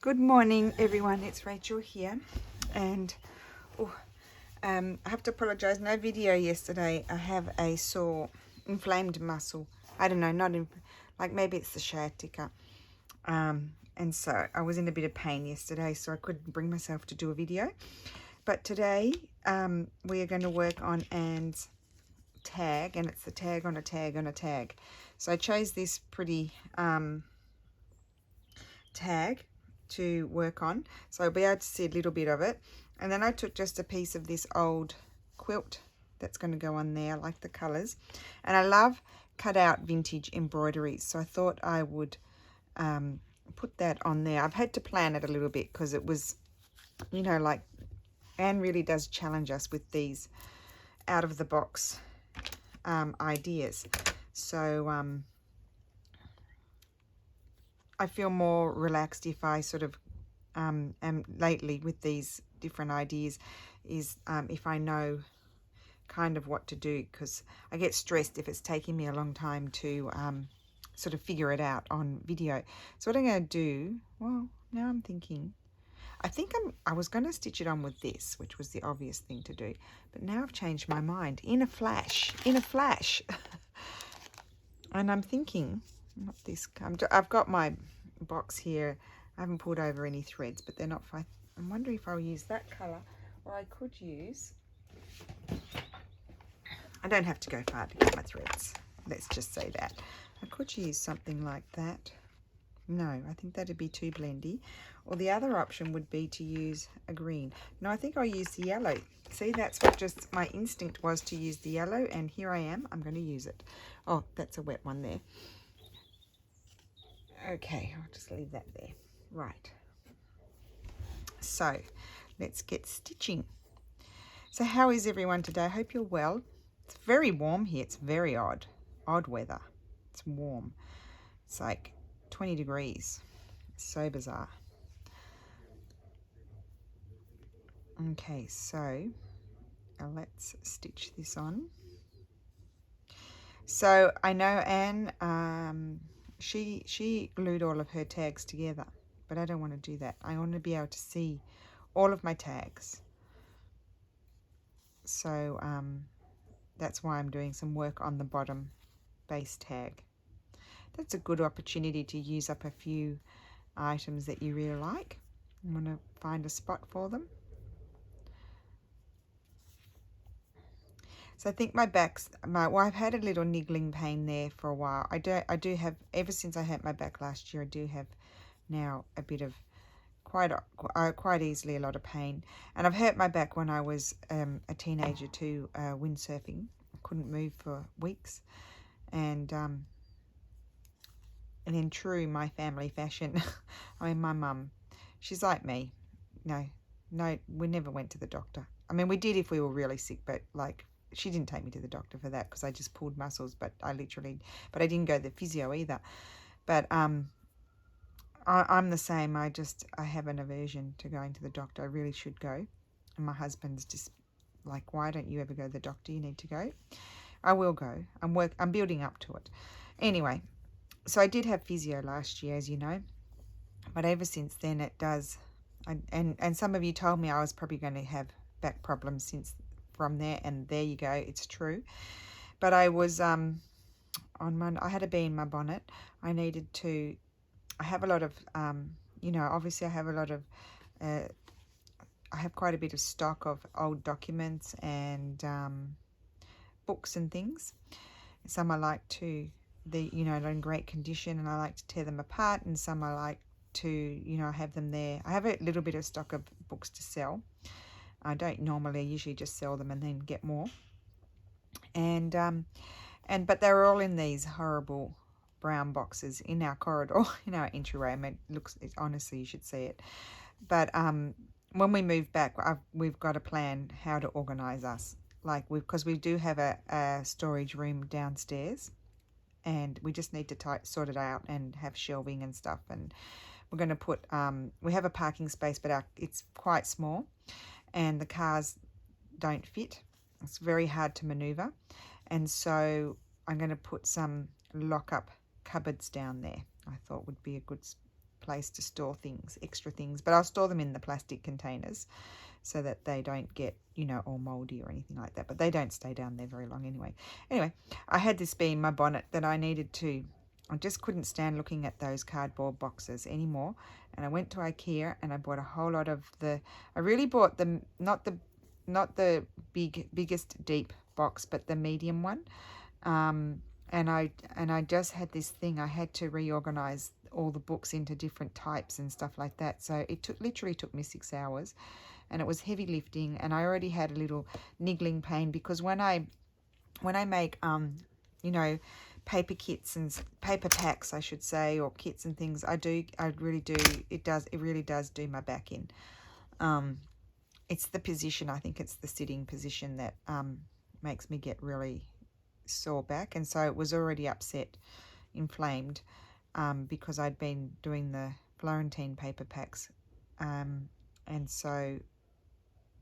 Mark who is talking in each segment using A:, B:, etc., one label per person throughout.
A: Good morning, everyone. It's Rachel here, and I have to apologize. No video yesterday. I have a sore, inflamed muscle. I don't know, like maybe it's the sciatica. And so I was in a bit of pain yesterday, so I couldn't bring myself to do a video. But today we are going to work on Anne's tag, and it's the tag on a tag on a tag. So I chose this pretty tag to work on, so I'll be able to see a little bit of it. And then I took just a piece of this old quilt that's going to go on there. I like the colors, and I love cut out vintage embroideries, so I thought I would put that on there. I've had to plan it a little bit because it was, you know, like Anne really does challenge us with these out of the box ideas. So I feel more relaxed if I sort of am lately with these different ideas is if I know kind of what to do, because I get stressed if it's taking me a long time to sort of figure it out on video. So what I'm going to do, well, now I'm thinking, I was going to stitch it on with this, which was the obvious thing to do, but now I've changed my mind in a flash. And I'm thinking, not this, I've got my box here. I haven't pulled over any threads, but they're not fine. I'm wondering if I'll use that colour, or I could use, I don't have to go far to get my threads, let's just say that. I could use something like that. No, I think that'd be too blendy. Or the other option would be to use a green. No, I think I'll use the yellow. See, that's what just my instinct was, to use the yellow, and here I am. I'm going to use it. Oh, that's a wet one there. Okay, I'll just leave that there. Right. So, let's get stitching. So how is everyone today? I hope you're well. It's very warm here. It's very odd weather. It's warm. It's like 20 degrees. It's so bizarre. Okay, so let's stitch this on. So I know Anne, she glued all of her tags together, but I don't want to do that. I want to be able to see all of my tags. So that's why I'm doing some work on the bottom base tag. That's a good opportunity to use up a few items that you really like. I'm going to find a spot for them. So I think my back's, well, I've had a little niggling pain there for a while. I do have, ever since I hurt my back last year, I do have now a bit of, quite easily a lot of pain. And I've hurt my back when I was a teenager too, windsurfing. I couldn't move for weeks. And in true my family fashion, I mean, my mum, she's like me. No, we never went to the doctor. I mean, we did if we were really sick, but like, she didn't take me to the doctor for that because I just pulled muscles, but I didn't go to the physio either. But I'm the same. I have an aversion to going to the doctor. I really should go. And my husband's just like, why don't you ever go to the doctor? You need to go. I will go. I'm building up to it. Anyway, so I did have physio last year, as you know. But ever since then it does. And some of you told me I was probably going to have back problems from there, and there you go, it's true. But I was I had a bee in my bonnet. I have a lot of you know, obviously I have a lot of I have quite a bit of stock of old documents and books and things. Some I like to, you know, they're in great condition, and I like to tear them apart, and some I like to, you know, have them there. I have a little bit of stock of books to sell. I don't normally, I usually just sell them and then get more. But they're all in these horrible brown boxes in our corridor, in our entryway. I mean, honestly, you should see it. But when we move back, we've got a plan how to organise us. Like, because we do have a storage room downstairs, and we just need to sort it out and have shelving and stuff. And we're going to put, we have a parking space, but it's quite small, and the cars don't fit. It's very hard to maneuver. And so I'm going to put some lock-up cupboards down there. I thought would be a good place to store things, extra things. But I'll store them in the plastic containers so that they don't get, you know, all moldy or anything like that. But they don't stay down there very long anyway. Anyway, I had this bee in my bonnet that I needed to, I just couldn't stand looking at those cardboard boxes anymore. And I went to IKEA and I bought a whole lot of the, I really bought the, not the biggest deep box, but the medium one. And I just had this thing, I had to reorganize all the books into different types and stuff like that. So it literally took me 6 hours, and it was heavy lifting, and I already had a little niggling pain because when I make you know, paper kits and paper packs, I should say, or kits and things, I really do, it really does do my back in. It's the position, I think it's the sitting position that makes me get really sore back, and so it was already upset, inflamed, because I'd been doing the Florentine paper packs, and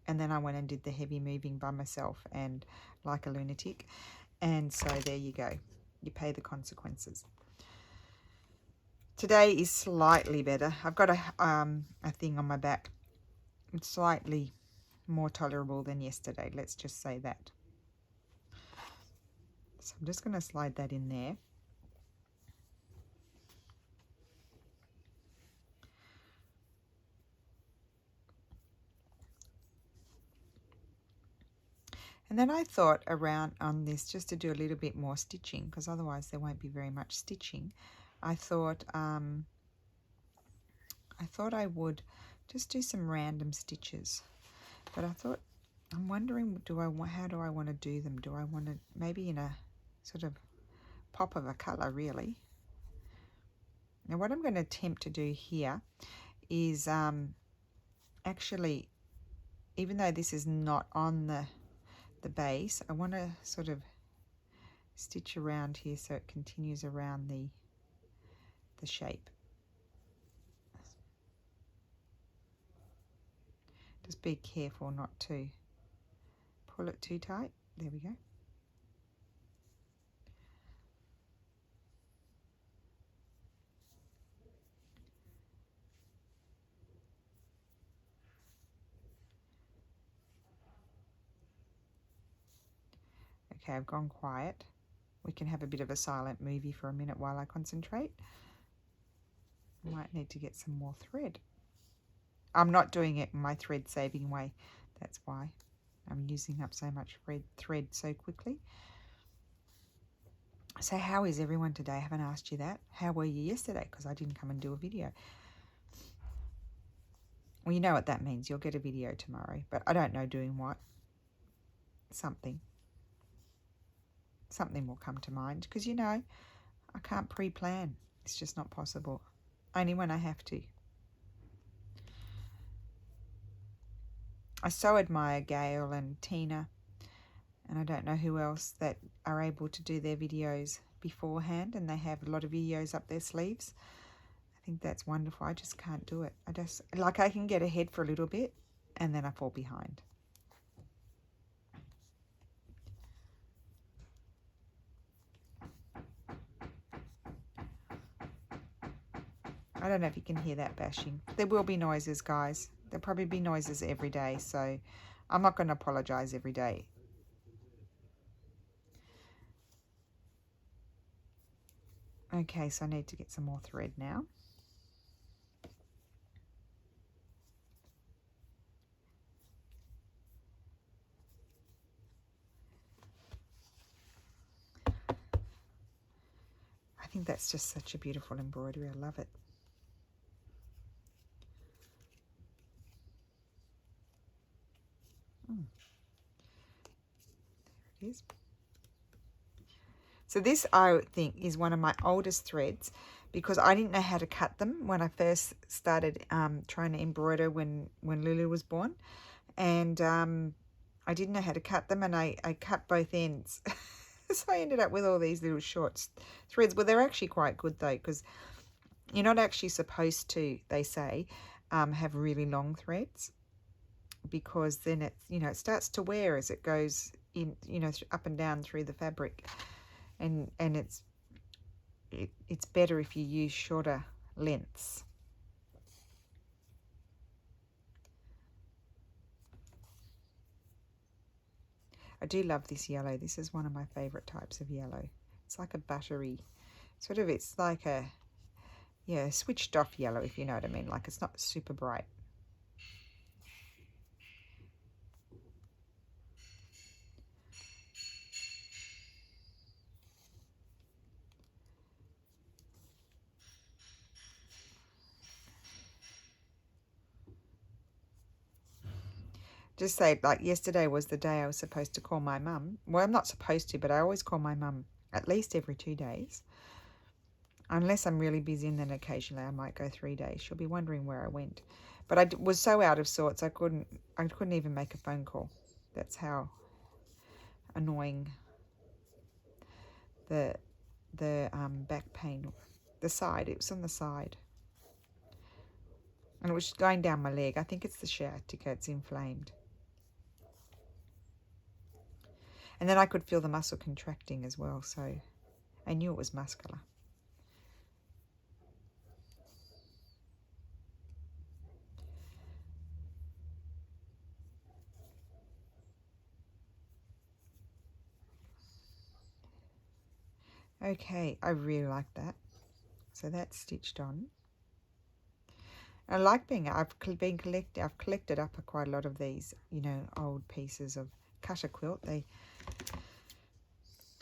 A: then I went and did the heavy moving by myself and like a lunatic, and so there you go, you pay the consequences. Today is slightly better. I've got a thing on my back. It's slightly more tolerable than yesterday, let's just say that. So I'm just going to slide that in there. And then I thought around on this, just to do a little bit more stitching, because otherwise there won't be very much stitching. I thought I would just do some random stitches. But I thought, I'm wondering, how do I want to do them? Do I want to, maybe in a sort of pop of a colour, really? Now what I'm going to attempt to do here is actually, even though this is not on the base, I want to sort of stitch around here so it continues around the shape. Just be careful not to pull it too tight. There we go. Okay, I've gone quiet. We can have a bit of a silent movie for a minute while I concentrate. I might need to get some more thread. I'm not doing it in my thread saving way. That's why I'm using up so much thread so quickly. So how is everyone today? I haven't asked you that. How were you yesterday? Because I didn't come and do a video. Well, you know what that means. You'll get a video tomorrow. But I don't know doing what. Something will come to mind. Because, you know, I can't pre-plan. It's just not possible. Only when I have to. I so admire Gail and Tina, and I don't know who else, that are able to do their videos beforehand, and they have a lot of videos up their sleeves. I think that's wonderful. I just can't do it. I can get ahead for a little bit, and then I fall behind. I don't know if you can hear that bashing. There will be noises, guys. There'll probably be noises every day, so I'm not going to apologize every day. Okay, so I need to get some more thread now. I think that's just such a beautiful embroidery. I love it. There it is. So this, I think, is one of my oldest threads, because I didn't know how to cut them when I first started trying to embroider when Lulu was born. And I didn't know how to cut them, and I cut both ends. So I ended up with all these little short threads. Well, they're actually quite good, though, because you're not actually supposed to, they say, have really long threads, because then it, you know, it starts to wear as it goes in, you know, up and down through the fabric. And it's better if you use shorter lengths. I do love this yellow. This is one of my favourite types of yellow. It's like a buttery, sort of, it's like a, yeah, switched off yellow, if you know what I mean. Like, it's not super bright. Just say, like, yesterday was the day I was supposed to call my mum. Well, I'm not supposed to, but I always call my mum at least every 2 days. Unless I'm really busy, and then occasionally I might go 3 days. She'll be wondering where I went. But I was so out of sorts, I couldn't even make a phone call. That's how annoying the back pain, the side. It was on the side, and it was going down my leg. I think it's the sciatica. It's inflamed. And then I could feel the muscle contracting as well, so I knew it was muscular. Okay, I really like that. So that's stitched on. I like I've collected up quite a lot of these, you know, old pieces of cutter quilt. They,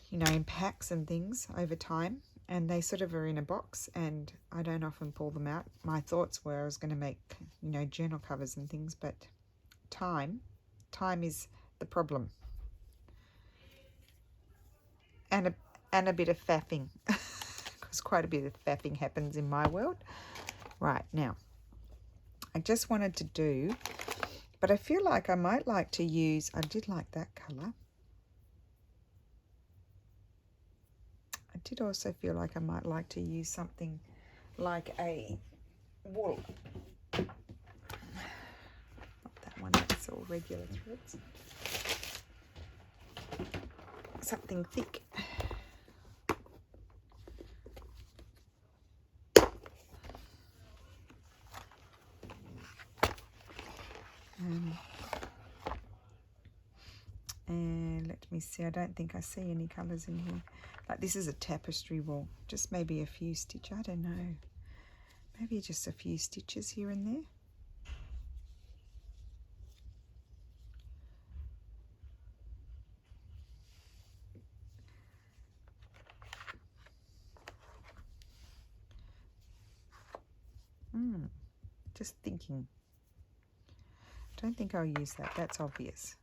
A: you know, in packs and things over time, and they sort of are in a box, and I don't often pull them out. My thoughts were I was going to make, you know, journal covers and things, but time is the problem, and a bit of faffing, because quite a bit of faffing happens in my world. Right, now I just wanted to do, but I feel like I might like to use, I did like that colour. I did also feel like I might like to use something like a wool. Not that one, that's all regular threads. Something thick. And let me see, I don't think I see any colours in here. Like, this is a tapestry wool, just maybe a few stitches, I don't know. Maybe just a few stitches here and there. Just thinking. I don't think I'll use that, that's obvious.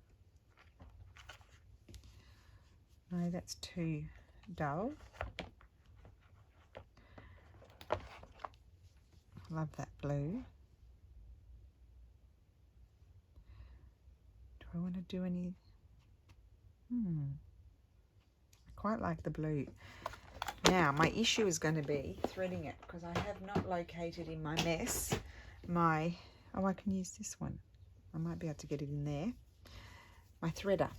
A: No, that's too dull. Love that blue. Do I want to do any? I quite like the blue. Now, my issue is going to be threading it, because I have not located in my mess my, oh, I can use this one. I might be able to get it in there. My threader.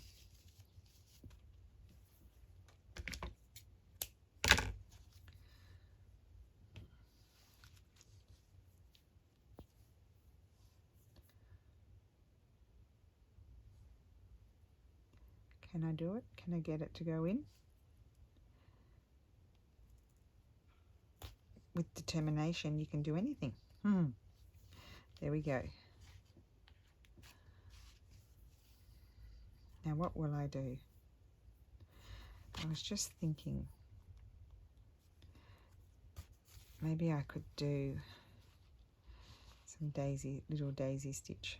A: Can I do it? Can I get it to go in? With determination, you can do anything. There we go. Now, what will I do? I was just thinking maybe I could do some little daisy stitch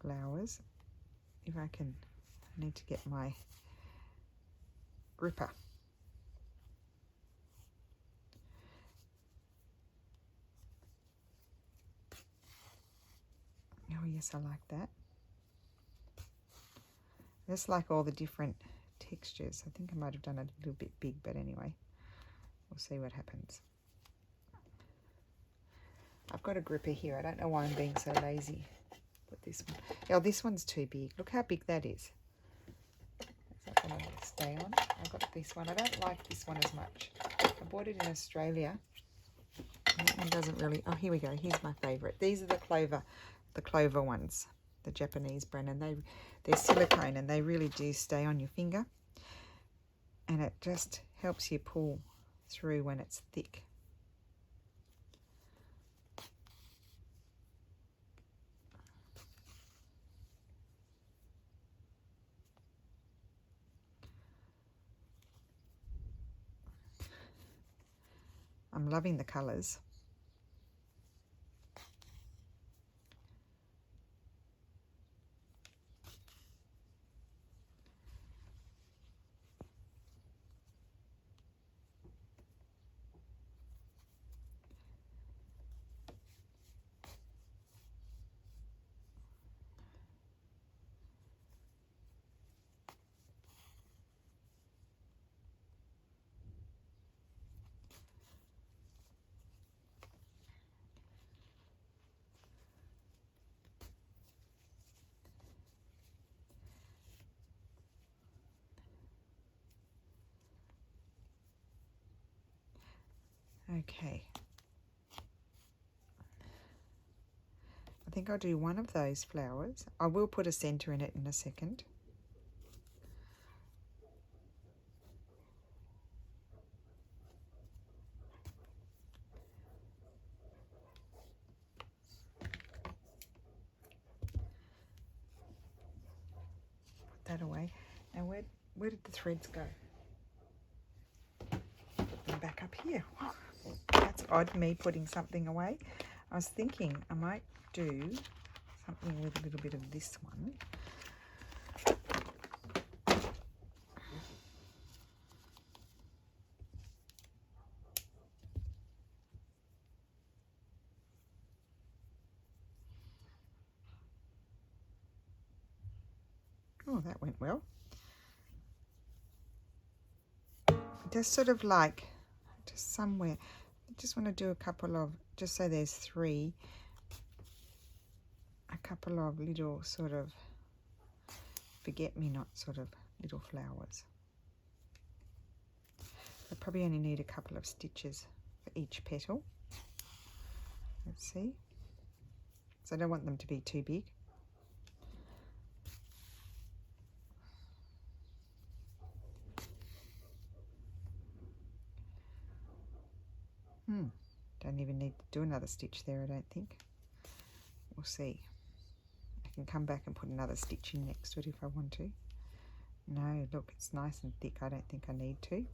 A: flowers. If I can, I need to get my gripper. Oh yes, I like that. I just like all the different textures. I think I might have done it a little bit big, but anyway, we'll see what happens. I've got a gripper here. I don't know why I'm being so lazy. Put this one. Oh, this one's too big. Look how big that is. Is that going to stay on? I've got this one. I don't like this one as much. I bought it in Australia. That one doesn't really... Oh, here we go. Here's my favourite. These are the clover ones. the Japanese brand, and they're silicone and they really do stay on your finger, and it just helps you pull through when it's thick. I'm loving the colours. Okay. I think I'll do one of those flowers. I will put a centre in it in a second. Put that away. Now where did the threads go? Put them back up here. That's odd, me putting something away. I was thinking I might do something with a little bit of this one. Oh, that went well. Just sort of like, just somewhere. I just want to do a couple of, just so there's three, a couple of little sort of forget-me-not sort of little flowers. I probably only need a couple of stitches for each petal. Let's see. So I don't want them to be too big. Don't even need to do another stitch there, I don't think. We'll see. I can come back and put another stitch in next to it if I want to. No, look, it's nice and thick. I don't think I need to.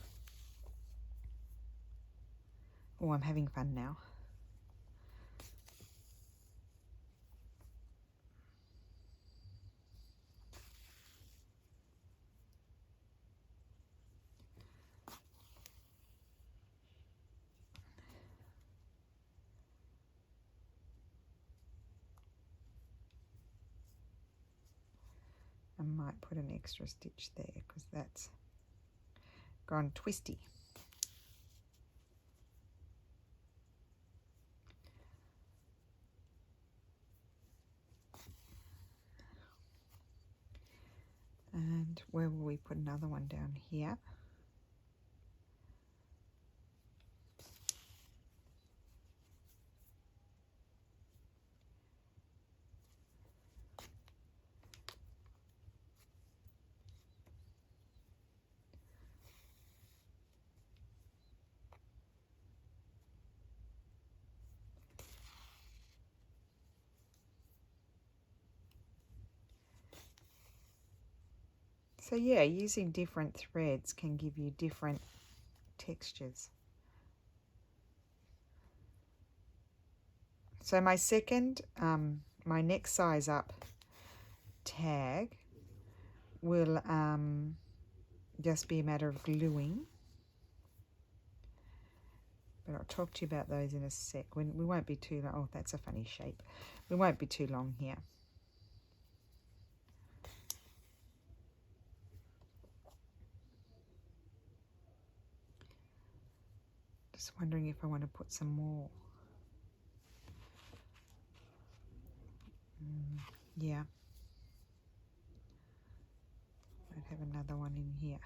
A: Oh, I'm having fun now. I might put an extra stitch there because that's gone twisty. And where will we put another one down here? So yeah, using different threads can give you different textures. So my second, my next size up tag will just be a matter of gluing. But I'll talk to you about those in a sec. We won't be too long. Oh, that's a funny shape. We won't be too long here. Just wondering if I want to put some more. Yeah. I'd have another one in here.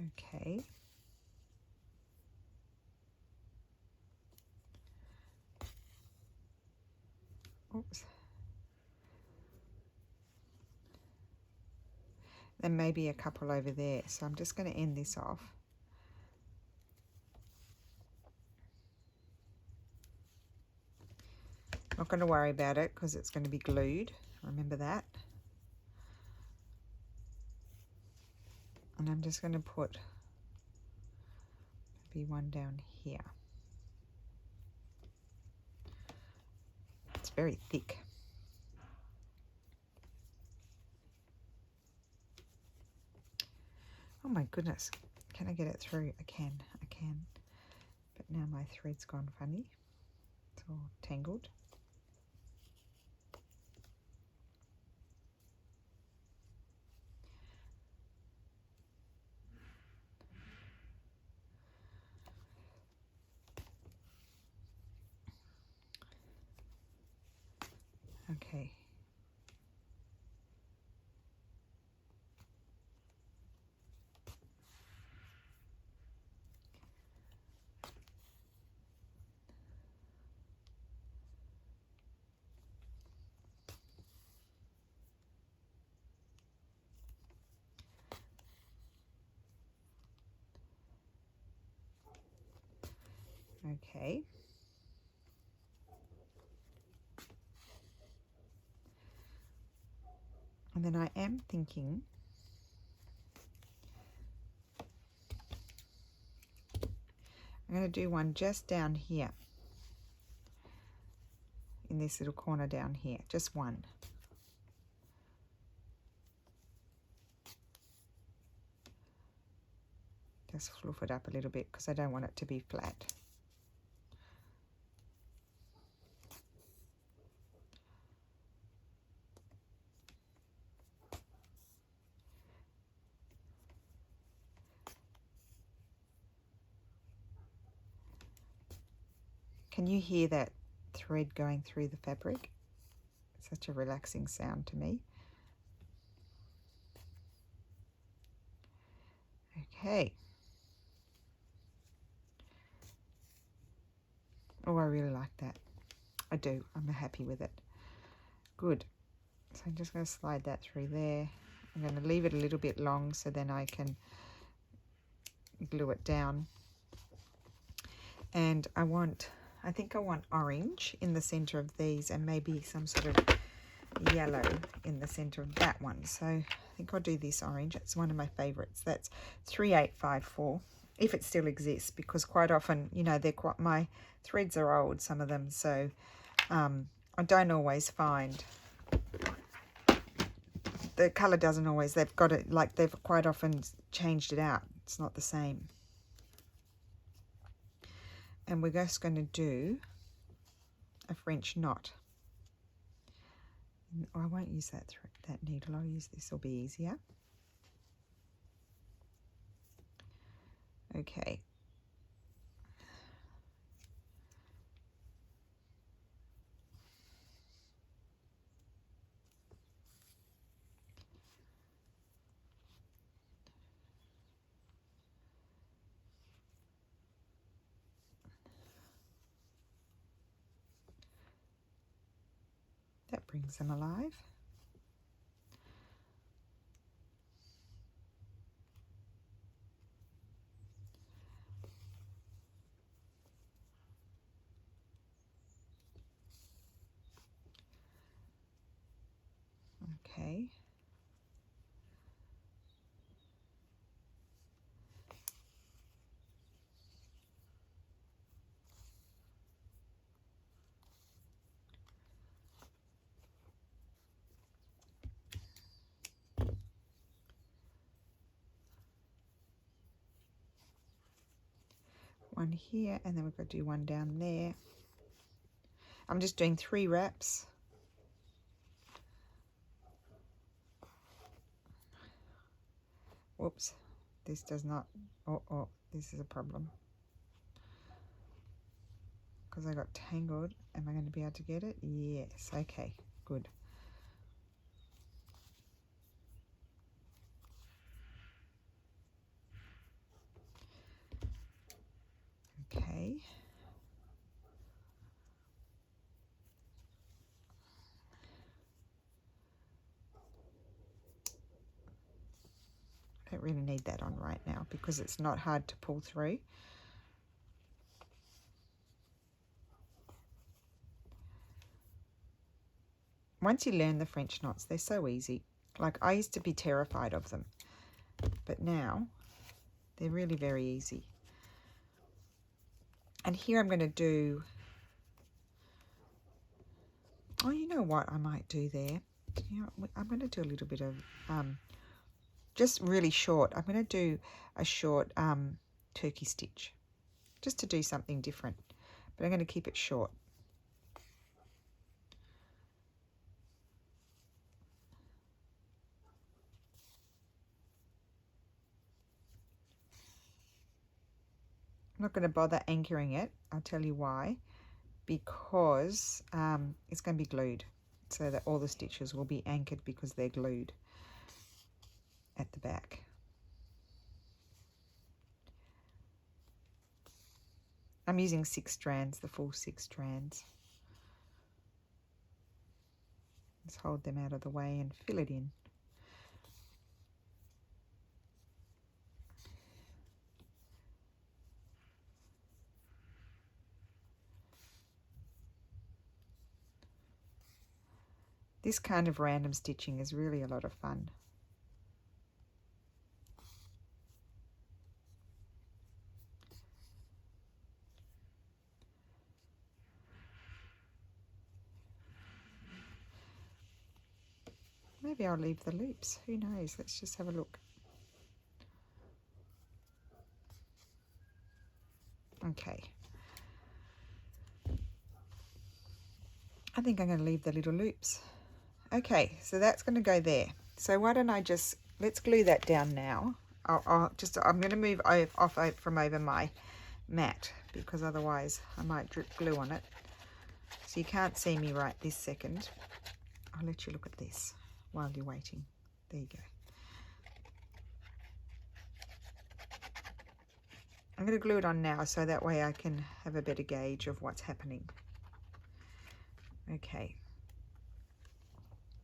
A: Okay. Oops. Then maybe a couple over there. So I'm just going to end this off. Not going to worry about it because it's going to be glued. Remember that. And I'm just going to put maybe one down here. It's very thick. Oh my goodness. Can I get it through? I can. But now my thread's gone funny. It's all tangled. Okay. Okay. And then I am thinking I'm going to do one just down here. In this little corner down here. Just one. Just fluff it up a little bit because I don't want it to be flat. Can you hear that thread going through the fabric? It's such a relaxing sound to me. Okay. Oh, I really like that. I do. I'm happy with it. Good. So I'm just going to slide that through there. I'm going to leave it a little bit long so then I can glue it down. And I think I want orange in the center of these and maybe some sort of yellow in the center of that one. So I think I'll do this orange. It's one of my favorites. That's 3854, if it still exists, because quite often, you know, my threads are old, some of them, so I don't always find the color doesn't always, they've got it, like they've quite often changed it out. It's not the same. And we're just going to do a French knot. Oh, I won't use that needle. I'll use this. Will be easier. Okay. That brings them alive. Okay. One here, and then we've got to do one down there. I'm just doing 3 wraps. Whoops, this does not, oh, this is a problem. Because I got tangled. Am I going to be able to get it? Yes, okay, good. Okay. I don't really need that on right now because it's not hard to pull through. Once you learn the French knots, they're so easy. Like, I used to be terrified of them, but now they're really very easy. And here I'm going to do, oh, you know what I might do there? You know, I'm going to do a little bit of, just really short. I'm going to do a short turkey stitch, just to do something different. But I'm going to keep it short. I'm not going to bother anchoring it. I'll tell you why. Because it's going to be glued, so that all the stitches will be anchored because they're glued at the back. I'm using 6 strands, the full 6 strands. Just hold them out of the way and fill it in. This kind of random stitching is really a lot of fun. Maybe I'll leave the loops. Who knows? Let's just have a look. Okay. I think I'm going to leave the little loops. Okay, so that's going to go there. So why don't I just, let's glue that down now. I'm going to move off from over my mat because otherwise I might drip glue on it. So you can't see me right this second. I'll let you look at this while you're waiting. There you go. I'm going to glue it on now so that way I can have a better gauge of what's happening. Okay.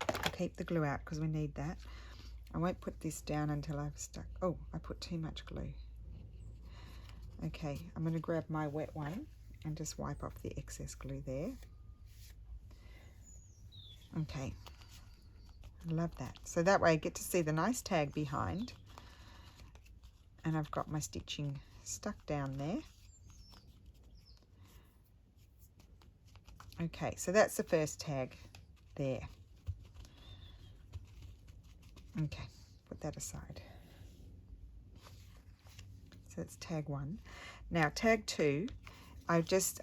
A: I'll keep the glue out because we need that. I won't put this down until I've stuck. Oh, I put too much glue. Okay, I'm going to grab my wet one and just wipe off the excess glue there. Okay, I love that. So that way I get to see the nice tag behind, and I've got my stitching stuck down there. Okay, so that's the first tag there. Okay, put that aside. So that's tag 1. Now tag 2, I just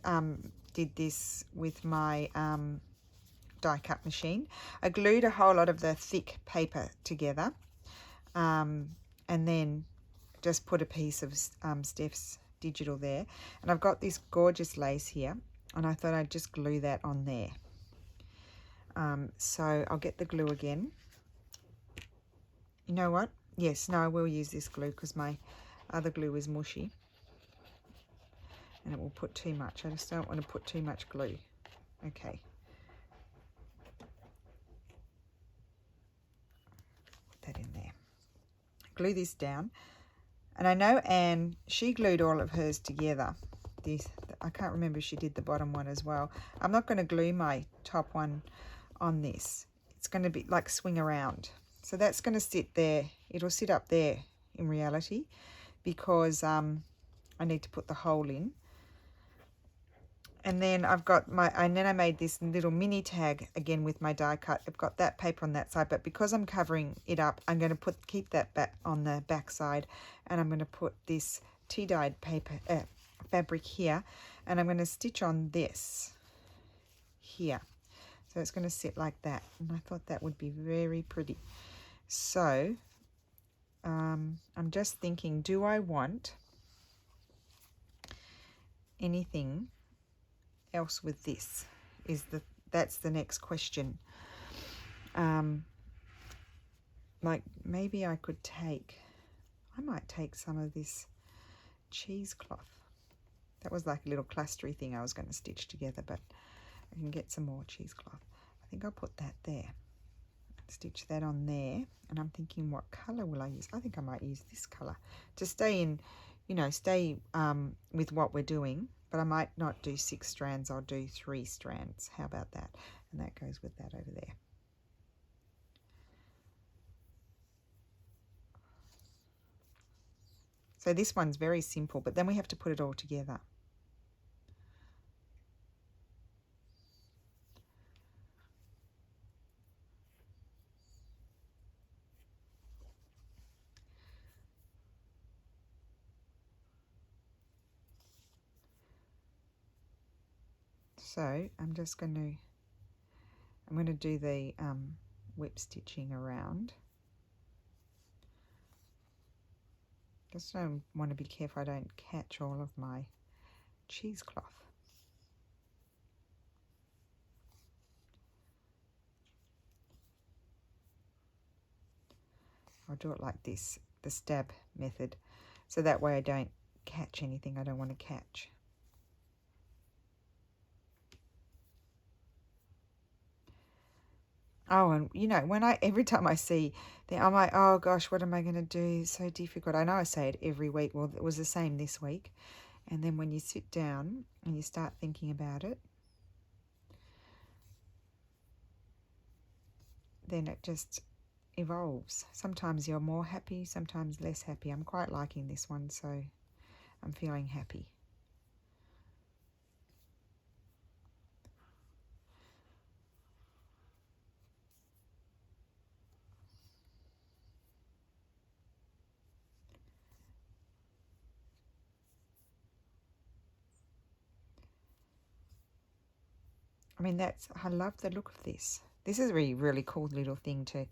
A: did this with my die cut machine. I glued a whole lot of the thick paper together, and then just put a piece of Steph's digital there, and I've got this gorgeous lace here, and I thought I'd just glue that on there. So I'll get the glue again. You know what? Yes, no, I will use this glue because my other glue is mushy and it will put too much. I just don't want to put too much glue. Okay. Put that in there. Glue this down. And I know Anne, she glued all of hers together. I can't remember if she did the bottom one as well. I'm not going to glue my top one on this. It's going to be like swing around. So that's going to sit there. It'll sit up there in reality because I need to put the hole in. And then I've got and then I made this little mini tag again with my die cut. I've got that paper on that side, but because I'm covering it up, I'm going to keep that back on the back side, and I'm going to put this tea-dyed paper fabric here, and I'm going to stitch on this here. So it's going to sit like that, and I thought that would be very pretty. So I'm just thinking, do I want anything else with this? That's the next question. Like maybe I might take some of this cheesecloth That was like a little clustery thing I was going to stitch together, but I can get some more cheesecloth. I think I'll put that there. Stitch that on there, and I'm thinking, what color will I use? I think I might use this color to stay in, you know, stay with what we're doing, but I might not do 6 strands, I'll do 3 strands. How about that? And that goes with that over there. So this one's very simple, but then we have to put it all together. So I'm going to do the whip stitching around. Just don't want to be careful I don't catch all of my cheesecloth. I'll do it like this, the stab method, so that way I don't catch anything I don't want to catch. Oh, and you know, every time I see that, I'm like, oh gosh, what am I going to do? It's so difficult. I know I say it every week. Well, it was the same this week. And then when you sit down and you start thinking about it, then it just evolves. Sometimes you're more happy, sometimes less happy. I'm quite liking this one, so I'm feeling happy. I mean, I love the look of this. This is a really, really cool little thing to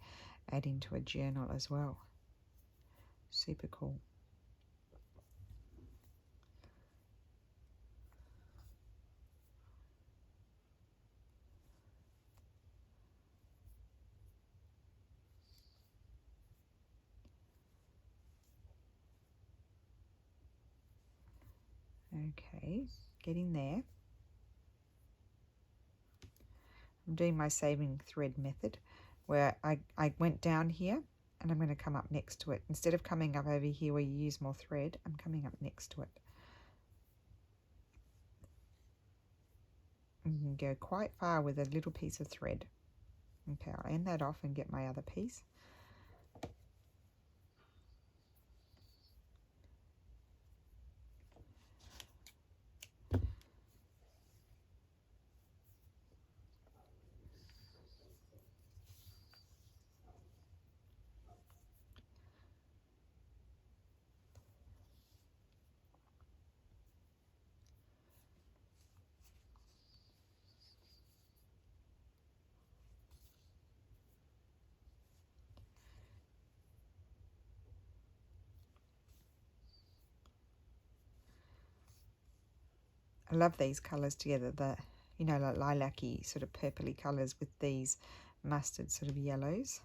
A: add into a journal as well. Super cool. Okay, getting there. I'm doing my saving thread method, where I went down here and I'm going to come up next to it. Instead of coming up over here where you use more thread, I'm coming up next to it. You can go quite far with a little piece of thread. Okay, I'll end that off and get my other piece. I love these colours together, you know, like lilac-y sort of purpley colours with these mustard sort of yellows.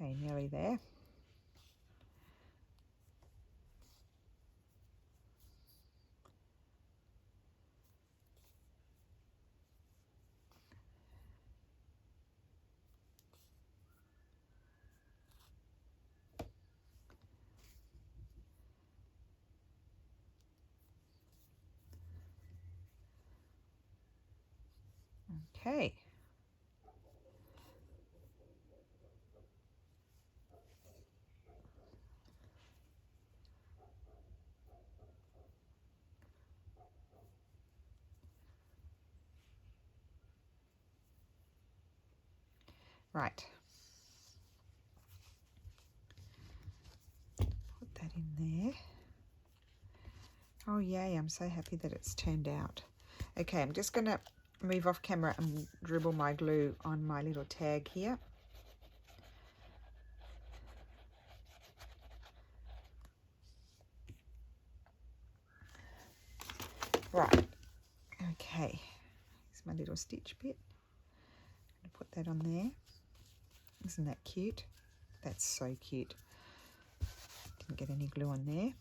A: Okay, nearly there. Okay. Right. Put that in there. Oh yay, I'm so happy that it's turned out. Okay, I'm just going to move off camera and dribble my glue on my little tag here. Right, okay, here's my little stitch bit. I'm going to put that on there. Isn't that cute? That's so cute. Didn't get any glue on there.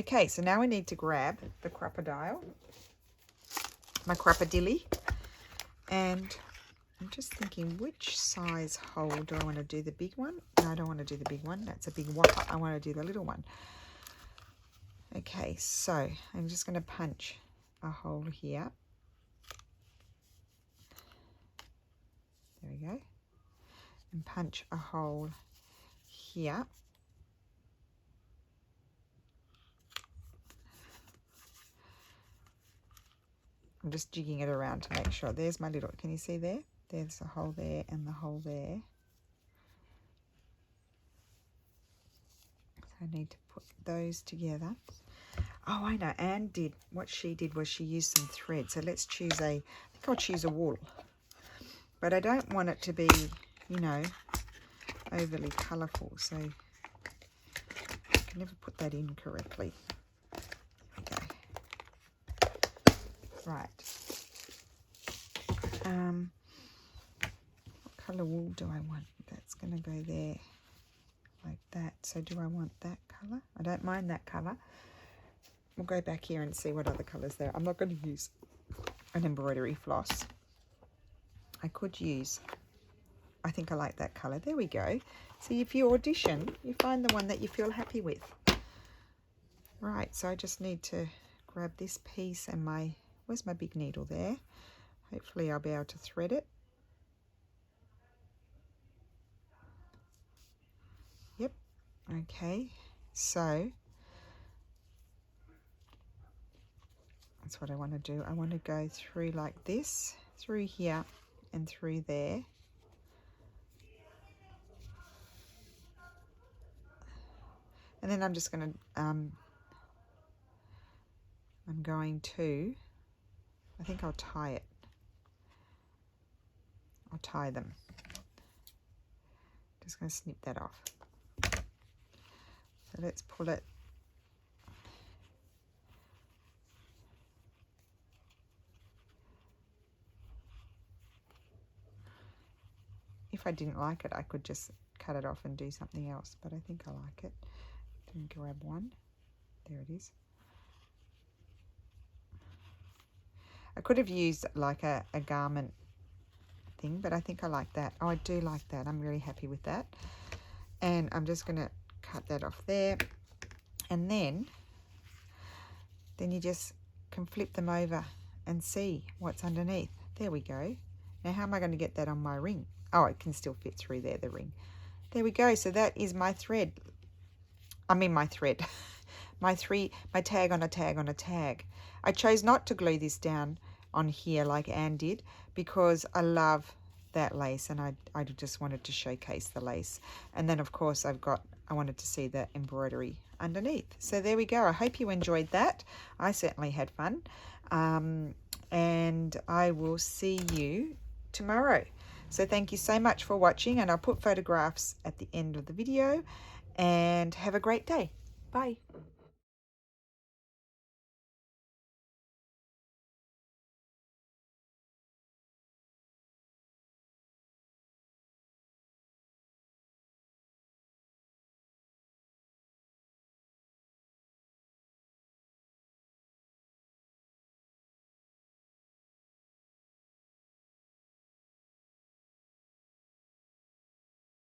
A: Okay, so now we need to grab the crocodile, my crocodilly, and I'm just thinking, which size hole do I want to do? The big one? No, I don't want to do the big one. That's a big whopper. I want to do the little one. Okay, so I'm just going to punch a hole here. There we go. And punch a hole here. I'm just jigging it around to make sure. There's my little, can you see there? There's a hole there and the hole there. So I need to put those together. Oh, I know, Anne did, what she did was she used some thread. So let's choose I think I'll choose a wool. But I don't want it to be, you know, overly colourful. So I can never put that in correctly. Okay. Right. What colour wool do I want? That's going to go there like that. So do I want that colour? I don't mind that colour. We'll go back here and see what other colours there are. I'm not going to use an embroidery floss. I could use, I think I like that colour. There we go. See, if you audition, you find the one that you feel happy with. Right, so I just need to grab this piece and my, where's my big needle there? Hopefully I'll be able to thread it. Yep, okay, so that's what I want to do. I want to go through like this, through here and through there. And then I'm just going to, I'm going to, I think I'll tie it. I'll tie them. Just going to snip that off. So let's pull it. If I didn't like it, I could just cut it off and do something else, but I think I like it. Then grab one. There it is. I could have used like a garment thing, but I think I like that. Oh, I do like that. I'm really happy with that. And I'm just going to cut that off there. And then you just can flip them over and see what's underneath. There we go. Now, how am I going to get that on my ring? Oh, it can still fit through there, the ring. There we go. So that is my thread. I mean my thread. my tag on a tag on a tag. I chose not to glue this down on here like Anne did because I love that lace and I just wanted to showcase the lace. And then of course I wanted to see the embroidery underneath. So there we go. I hope you enjoyed that. I certainly had fun. And I will see you tomorrow. So thank you so much for watching, and I'll put photographs at the end of the video, and have a great day. Bye.